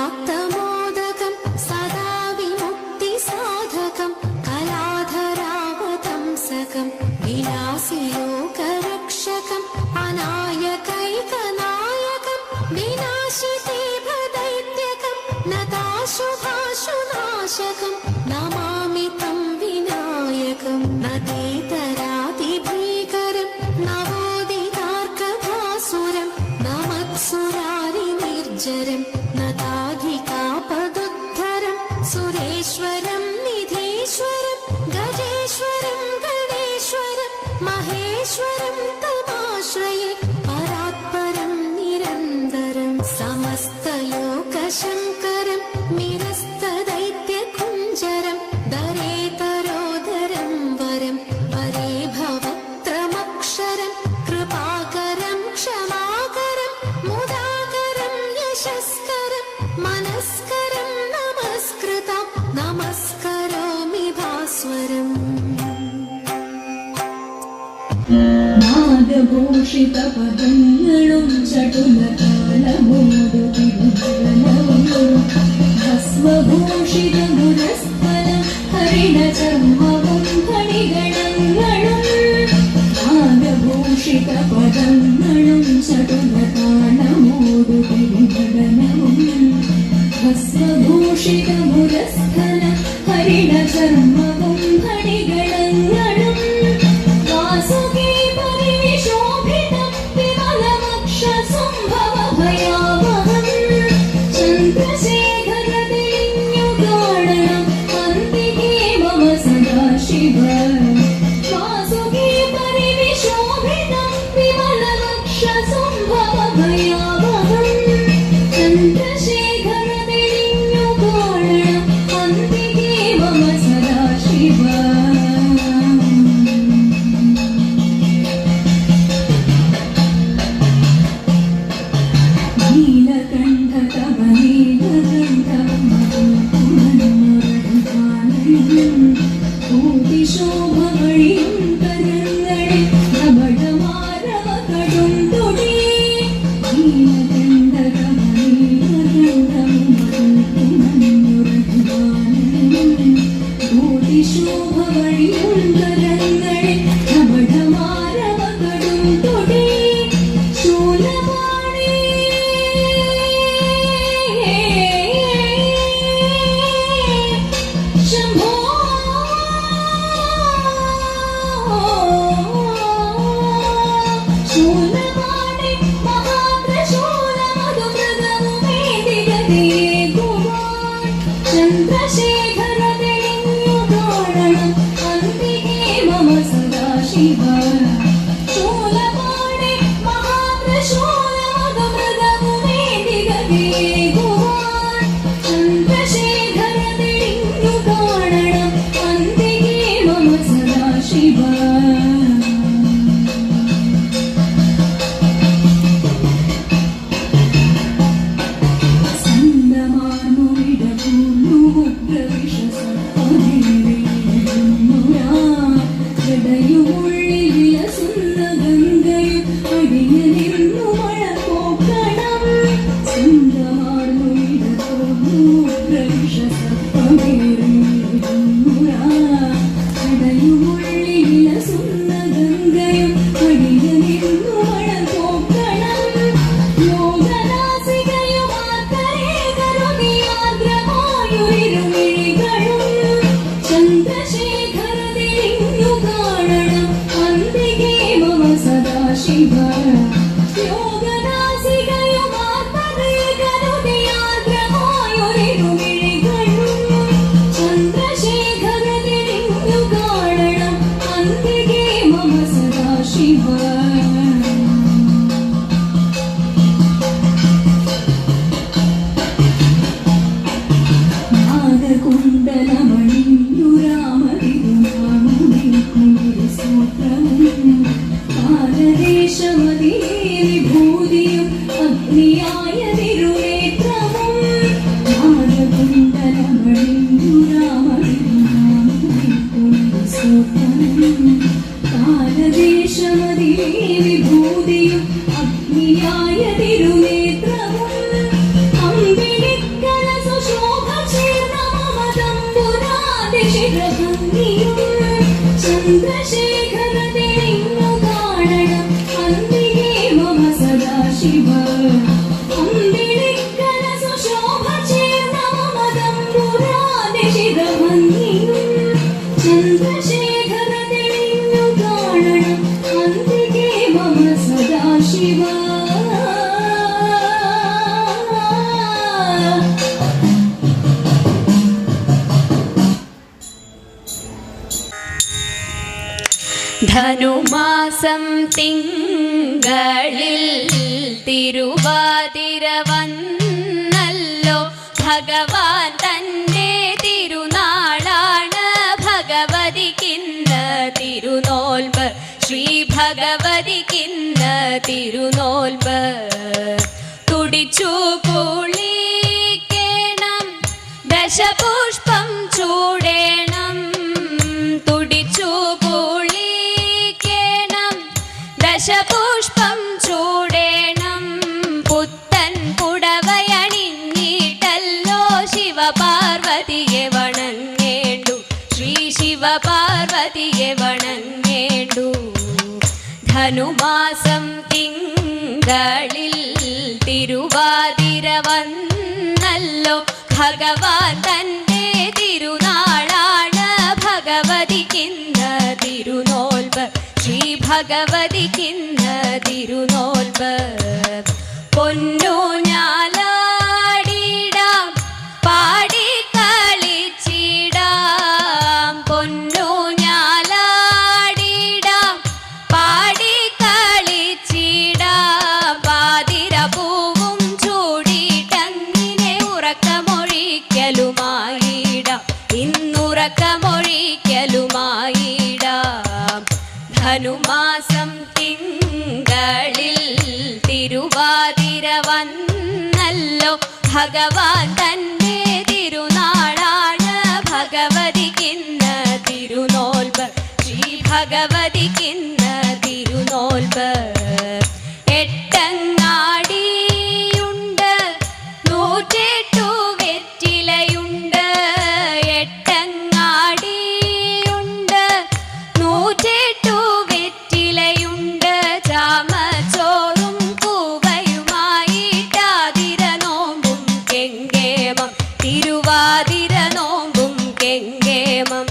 മുദാകരാത്തമോദകം സദാ വിമുക്തിസാധകം കലാധരാവതംസകം വിലാസിലോകരക്ഷകം അനായകൈകനായകം വിനാശിതീഭദൈത്യകം നതാശുഭാശുനാശകം നമാമി തം വിനായകം നതീതരാതിഭീകരം നവോദിതാർക്കഭാസുരം നമത്സുരാരിനിർജരം നതാധികാപദുദ്ധരം സുരേശ്വരം നിധീശ്വരം ഗജേശ്വരം ഗണേശ്വരം മഹേശ്വരം തമാശ്രയേ പരാത്പരം നിരന്തരം സമസ്തലോകശങ്കരം നിരസ്തദൈത്യകുഞ്ചരം ദരേതരോദരം വരം വരേ ഭവത്രമക്ഷരം കൃപാകരം ക്ഷമാകരം മുദാകരം യശസ്കരം മനസ്കരം നമസ്കൃതം നമസ്കരോമി ഭാസ്വരം നാഗഭൂഷിതപദങ്ങളും ചടുലതാളമോടുതിരുജലവും ഭസ്മഭൂഷിതമുരസ്ഥലം ഹരിണചർമ്മവും ഫണിഗണങ്ങളും നാഗഭൂഷിതപദങ്ങളും ചടുലതാളമോടുതിരുജലവും ഭസ്മഭൂഷിതമുരസ്ഥലം ഹരിണചർമ്മവും ഫണിഗണങ്ങളും വാസുകി വിഭൂതിയും അഗ്നിയായ തിരുനേത്രവും മാസം തിങ്കളിൽ തിരുവാതിര വന്നല്ലോ. ഭഗവാൻ തൻ്റെ തിരുനാളാണ്. ഭഗവതിക്കിന്ന് തിരുനോൽമ്പ്. ശ്രീ ഭഗവതിക്കിന്ന് തിരുനോൽമ്പ്. തുടിച്ചു കുളിക്കണം, ദശപുഷ്പം ചൂടേണം. തുടിച്ചു കുളിക്കണം, ദശപുഷ്പം ചൂടേണം. പുത്തൻ പുടവയണിഞ്ഞിട്ടല്ലോ ശിവപാർവതിയെ വണങ്ങേണ്ടു. ശ്രീ ശിവപാർവതിയെ വണങ്ങേണ്ടു. ധനുമാസം തിങ്കളിൽ തിരുവാതിര വന്നല്ലോ. ഭഗവാൻ തൻ്റെ തിരുനാളാണ്. ഭഗവതിക്കിന്ന് തിരുനോൽമ്പ്. ശ്രീ ഭഗവതിക്കിന്ന് തിരുനോൽമ്പ്. പൊന്നൂഞ്ഞാലാടിടാം, പാടിക്കളിച്ചിടാം. പൊന്നൂഞ്ഞാലാടിടാം, പാടിക്കളിച്ചിടാം. പാതിരപൂവും ചൂടിട്ടങ്ങിനെ ഉറക്കമൊഴിക്കലുമായിടാം. ഇന്നുറക്കമൊഴിക്കലുമായിടാം. ധനുമാസം തിങ്കളിൽ തിരുവാതിര വന്നല്ലോ. ഭഗവാൻ തൻ്റെ തിരുനാളാണ്. ഭഗവതിക്കിന്ന് തിരുനോൽമ്പ്. ശ്രീ ഭഗവതിക്കിന്ന് തിരുനോൽമ്പ്. എട്ടങ്ങാടിയുണ്ട്, 108 വെറ്റിലയുണ്ട്. എട്ടങ്ങാടിയുണ്ട്, 108 വെറ്റിലയുണ്ട്. ചാമച്ചോറും കൂവയുമായിട്ടാതിര നോമ്പും കെങ്കേമം. തിരുവാതിര നോമ്പും കെങ്കേമം.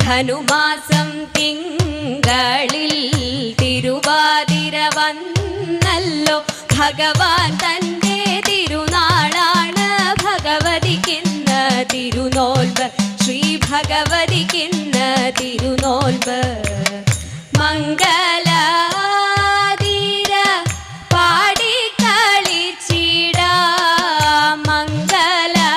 ധനുമാസം തിങ്കളിൽ തിരുവാതിര വന്നല്ലോ. ഭഗവാൻ തൻ്റെ തിരുനാളാണ്. ഭഗവതിക്കിന്ന് തിരുനോൽമ്പ്. ശ്രീ ഭഗവതിക്കിന്ന് തിരുനോൽമ്പ്. മംഗലാതിര പാടിക്കളിച്ചിടാം. മംഗലാതിര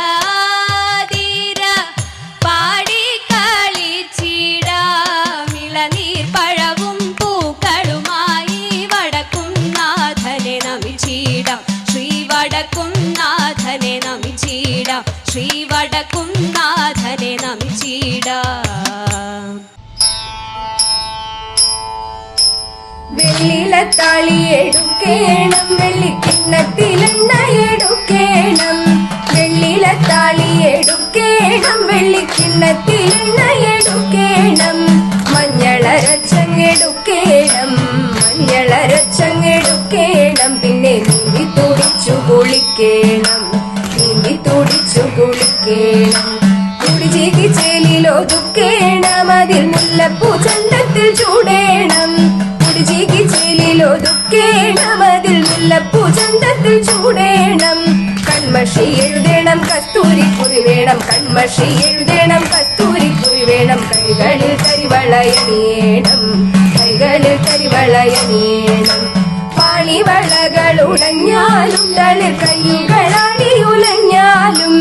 പാടിക്കളിച്ചിടാം. ഇളനീർ പഴവും പൂക്കളുമായി വടക്കും നാഥനെ നമിച്ചിടാം. ശ്രീ വടക്കും നാഥനെ നമിച്ചിടാം. ശ്രീ വടക്കും നാഥനെ നമിച്ചിടാം. വെള്ളിലത്താളി എടുക്കേണം, വെള്ളിക്കിണ്ണത്തിലെണ്ണ എടുക്കേണം. വെള്ളിലത്താളി എടുക്കേണം, വെള്ളിക്കിണ്ണത്തിലെണ്ണ എടുക്കേണം. മഞ്ഞളരച്ചങ്ങെടുക്കേണം, മഞ്ഞളരച്ചങ്ങെടുക്കേണം. പിന്നെ നീന്തി തുടിച്ചു കുളിക്കേണം, നീന്തി തുടിച്ചു കുളിക്കേണം. കുടിചീകി ചേലിലൊതുക്കേണം, അതിൽ മുല്ലപ്പൂ ചന്തത്തിൽ ചൂടേണം. കുടിചീകി ചേലിലൊതുക്കേണം, അതിൽ മുല്ലപ്പൂ ചന്തത്തിൽ ചൂടേണം. കൺമഷി എഴുതണം, കസ്തൂരിക്കുറി വേണം. കൺമഷി എഴുതണം, കസ്തൂരിക്കുറി വേണം. കൈകളിൽ കരിവളയണിയേണം, കൈകളിൽ കരിവളയണിയേണം. പാണിവളകൾ ഉടഞ്ഞാലും തളിർ കയ്യുകളാടി ഉലഞ്ഞാലും.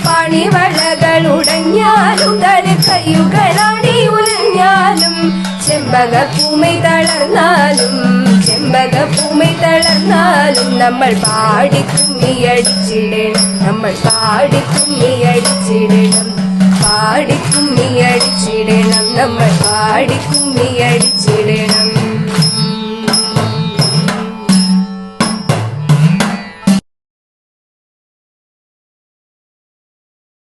പാണിവളകൾ ഉടഞ്ഞാലും തളിർ കയ്യുകളാടി ഉലഞ്ഞാലും. ചെമ്പകപ്പൂമൈ തളർന്നാലും, ചെമ്പകപ്പൂമൈ തളർന്നാലും. നമ്മൾ പാടിക്കുമ്മിയടിച്ചിടണം, നമ്മൾ പാടിക്കുമ്മിയടിച്ചിടണം. പാടിക്കുമ്മിയടിച്ചിടണം, നമ്മൾ പാടിക്കുമ്മിയടിച്ചിടണം.